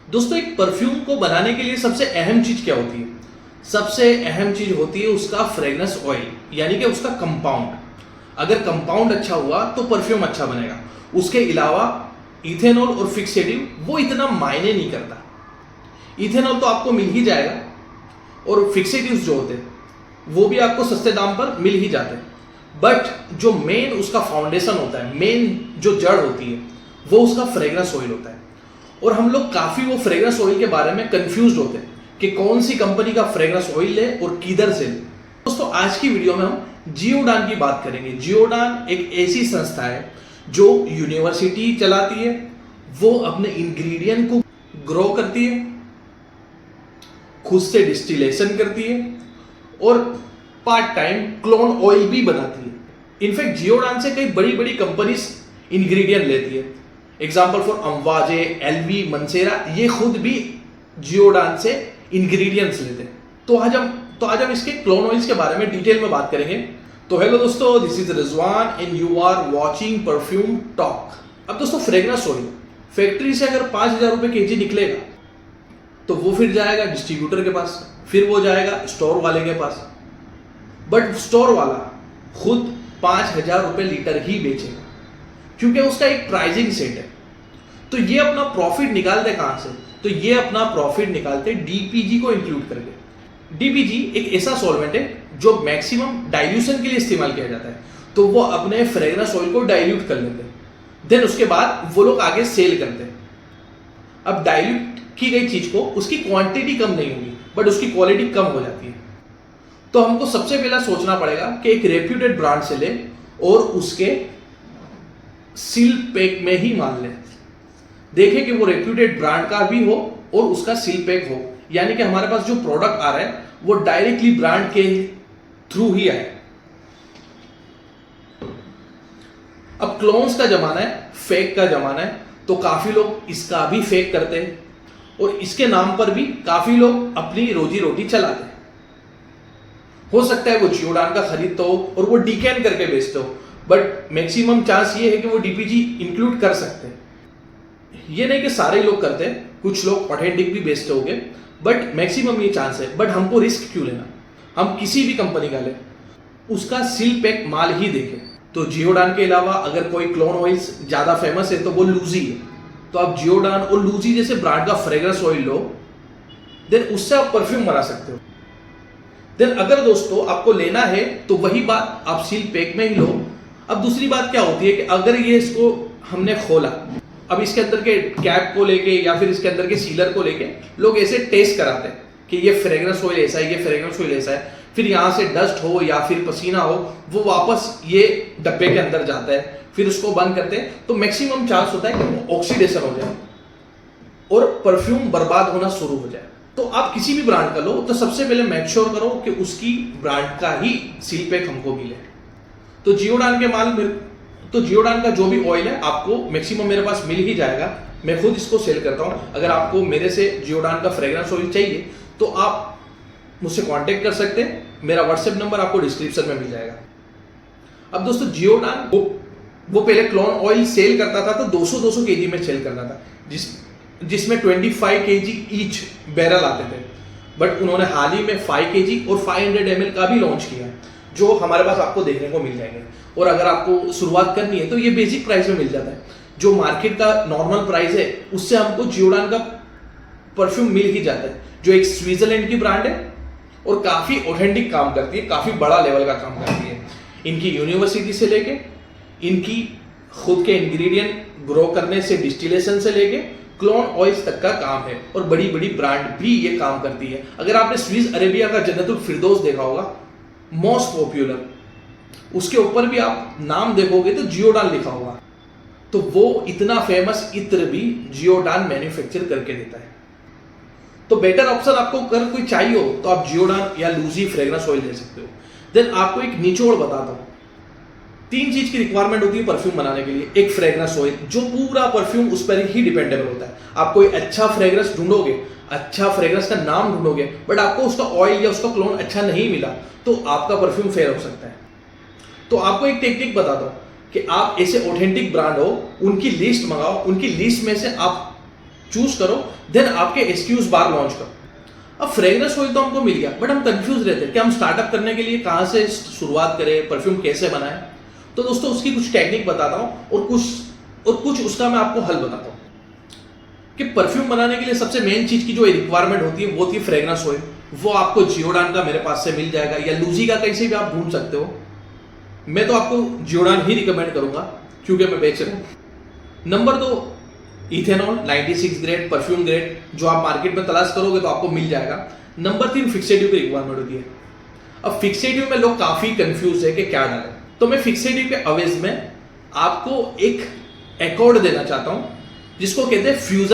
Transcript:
दोस्तों, एक परफ्यूम को बनाने के लिए सबसे अहम चीज क्या होती है? सबसे अहम चीज होती है उसका फ्रेग्रेंस ऑयल, यानी कि उसका कंपाउंड। अगर कंपाउंड अच्छा हुआ तो परफ्यूम अच्छा बनेगा। उसके अलावा इथेनॉल और फिक्सेटिव वो इतना मायने नहीं करता। इथेनॉल तो आपको मिल ही जाएगा और फिक्सेटिव्स जो होते हैं वो भी आपको सस्ते दाम पर मिल ही जाते हैं। बट जो मेन उसका फाउंडेशन होता है, मेन जो जड़ होती है, वो उसका फ्रेग्रेंस ऑयल होता है। और हम लोग काफी वो फ्रेग्रेंस ऑयल के बारे में कंफ्यूज होते हैं कि कौन सी कंपनी का फ्रेग्रेंस ऑयल ले और किधर से ले। दोस्तों, आज की वीडियो में हम जियोडान की बात करेंगे। जियोडान एक ऐसी संस्था है जो यूनिवर्सिटी चलाती है, वो अपने इंग्रेडिएंट को ग्रो करती है, खुद से डिस्टिलेशन करती है और पार्ट टाइम क्लोन ऑयल भी बनाती है। इनफैक्ट जियोडान से कई बड़ी बड़ी कंपनीज इंग्रेडिएंट लेती है। एग्जाम्पल फॉर अम्बाजे, एलवी, मंसेरा, ये खुद भी जियोडान से इंग्रेडिएंट्स लेते हैं। तो आज हम इसके क्लोन ऑयल्स के बारे में डिटेल में बात करेंगे। तो हेलो दोस्तों, this is Rizwan and you are watching Perfume Talk. अब दोस्तों, फ्रेग्रेंस ऑयल फैक्ट्री से अगर 5,000 रुपए केजी निकलेगा तो वो फिर जाएगा डिस्ट्रीब्यूटर के पास, फिर वो जाएगा स्टोर वाले के पास। बट स्टोर वाला खुद 5,000 रुपए लीटर ही बेचेगा क्योंकि उसका एक प्राइसिंग सेट है। तो ये अपना प्रॉफिट निकालते कहां से? तो ये अपना प्रॉफिट निकालते डीपीजी को इंक्लूड करके। डीपीजी एक ऐसा सॉल्वेंट है जो मैक्सिमम डाइल्यूशन के लिए इस्तेमाल किया जाता है। तो वो अपने फ्रेग्रेंस ऑयल को डाइल्यूट कर लेते हैं, देन उसके बाद वो लोग आगे सेल करते हैं। अब डाइल्यूट की गई चीज को उसकी क्वांटिटी कम नहीं होगी बट उसकी क्वालिटी कम हो जाती है। तो हमको सबसे पहला सोचना पड़ेगा कि एक रेप्यूटेड ब्रांड से ले और उसके सील पैक में ही मान ले। देखें कि वो रेप्यूटेड ब्रांड का भी हो और उसका सील पैक हो, यानी कि हमारे पास जो प्रोडक्ट आ रहा है वो डायरेक्टली ब्रांड के थ्रू ही आए। अब क्लोन्स का जमाना है, फेक का जमाना है, तो काफी लोग इसका भी फेक करते हैं और इसके नाम पर भी काफी लोग अपनी रोजी रोटी चलाते हैं। हो सकता है वो जियोडान का खरीदते हो और वो डीकैन करके बेचते हो, बट मैक्सिमम चांस ये है कि वो डीपीजी इंक्लूड कर सकते हैं। ये नहीं कि सारे लोग करते हैं, कुछ लोग ऑथेंटिक भी बेचते होंगे, बट मैक्सिमम ये चांस है। बट हमको रिस्क क्यों लेना? हम किसी भी कंपनी का लें, उसका सील पैक माल ही देखें। तो जियोडान के अलावा अगर कोई क्लोन ऑयल्स ज्यादा फेमस है तो वो लूजी है। तो आप जियोडान और लूजी जैसे ब्रांड का फ्रेग्रेंस ऑयल लो, देन उससे आप परफ्यूम बना सकते हो। देन अगर दोस्तों आपको लेना है तो वही बात आप सील पैक में ही लो। अब दूसरी बात क्या होती है कि अगर ये इसको हमने खोला, अब इसके अंदर के कैप को लेके या फिर इसके अंदर के सीलर को लेके लोग ऐसे टेस्ट कराते हैं कि ये फ्रेग्रेंस ऑयल ऐसा है, ये फ्रेग्रेंस ऑयल ऐसा है। फिर यहाँ से डस्ट हो या फिर पसीना हो, वो वापस ये डब्बे के अंदर जाता है, फिर उसको बंद करते हैं। तो मैक्सिमम चांस होता है कि वो ऑक्सीडेशन हो जाए और परफ्यूम बर्बाद होना शुरू हो जाए। तो आप किसी भी ब्रांड का लो तो सबसे पहले मेक श्योर करो कि उसकी ब्रांड का ही सील पैक हमको मिले। तो जियोडान का जो भी ऑयल है आपको मैक्सिमम मेरे पास मिल ही जाएगा। मैं खुद इसको सेल करता हूं। अगर आपको मेरे से जियोडान का फ्रेग्रेंस ऑयल चाहिए तो आप मुझसे कांटेक्ट कर सकते हैं। मेरा व्हाट्सएप नंबर आपको डिस्क्रिप्शन में मिल जाएगा। अब दोस्तों, जियोडान वो पहले क्लोन ऑयल सेल करता था तो 200-200 केजी में सेल करता था, जिसमें 25 केजी ईच बैरल आते थे। बट उन्होंने हाल ही में 5 केजी और 500 ml का भी लॉन्च किया, जो हमारे पास आपको देखने को मिल जाएंगे। और अगर आपको शुरुआत करनी है तो ये बेसिक प्राइस में मिल जाता है। जो मार्केट का नॉर्मल प्राइस है उससे हमको जियोडान का परफ्यूम मिल ही जाता है, जो एक स्विट्जरलैंड की ब्रांड है और काफी ऑथेंटिक काम करती है, काफी बड़ा लेवल का काम करती है। इनकी यूनिवर्सिटी से लेके इनकी खुद के इंग्रेडिएंट ग्रो करने से, डिस्टिलेशन से लेके क्लोन ऑयल्स तक का काम है और बड़ी बड़ी ब्रांड भी ये काम करती है। अगर आपने स्विस अरेबिया का जन्नतुल फिरदौस देखा होगा, मोस्ट पॉपुलर, उसके ऊपर भी आप नाम देखोगे तो जियोडान लिखा होगा। तो वो इतना फेमस इत्र भी जियोडान मैन्युफैक्चर करके देता है। तो बेटर ऑप्शन आपको अगर कोई चाहिए हो तो आप जियोडान या लूजी फ्रेग्रेंस ऑयल ले सकते हो। देन आपको एक निचोड़ बताता हूं। 3 चीज की रिक्वायरमेंट होती है परफ्यूम बनाने के लिए। एक फ्रेग्रेंस ऑयल, जो पूरा परफ्यूम उस पर ही डिपेंडेबल होता है। आप कोई अच्छा फ्रेग्रेंस ढूंढोगे, अच्छा फ्रेग्रेंस का नाम ढूंढोगे, बट आपको उसका ऑयल या उसका क्लोन अच्छा नहीं मिला तो आपका परफ्यूम फेल हो सकता है। तो आपको एक टेक्निक बताता हूं कि आप ऐसे ऑथेंटिक ब्रांड हो, उनकी लिस्ट मंगाओ, उनकी लिस्ट में से आप चूज करो, देन आपके एसक्यूज बार लॉन्च करो। अब फ्रेग्रेंस ऑयल तो हमको मिल गया, बट हम कंफ्यूज रहते हैं कि हम स्टार्टअप करने के लिए कहाँ से शुरुआत करें, परफ्यूम कैसे बनाएं। तो दोस्तों उसकी कुछ टेक्निक बताता हूँ और कुछ उसका मैं आपको हल बताता हूँ कि परफ्यूम बनाने के लिए सबसे मेन चीज की जो रिक्वायरमेंट होती है वो होती है फ्रेग्रेंस ऑयल। वो आपको जियोडान का मेरे पास से मिल जाएगा या लूजी का कहीं से भी आप ढूंढ सकते हो। मैं तो आपको जियोडान ही रिकमेंड करूंगा क्योंकि मैं बेच रहा हूं। Number 2, ethanol 96 grade perfume grade जो आप मार्केट में तलाश करोगे तो आपको मिल जाएगा। नंबर 3, फिक्सेटिव की रिक्वायरमेंट होती है। अब फिक्सेटिव में लोग काफी कंफ्यूज है कि क्या डालें, तो मैं फिक्सेटिव के अवेज में आपको एक एकॉर्ड देना चाहता हूं जिसको कहते हैं फ्यूजन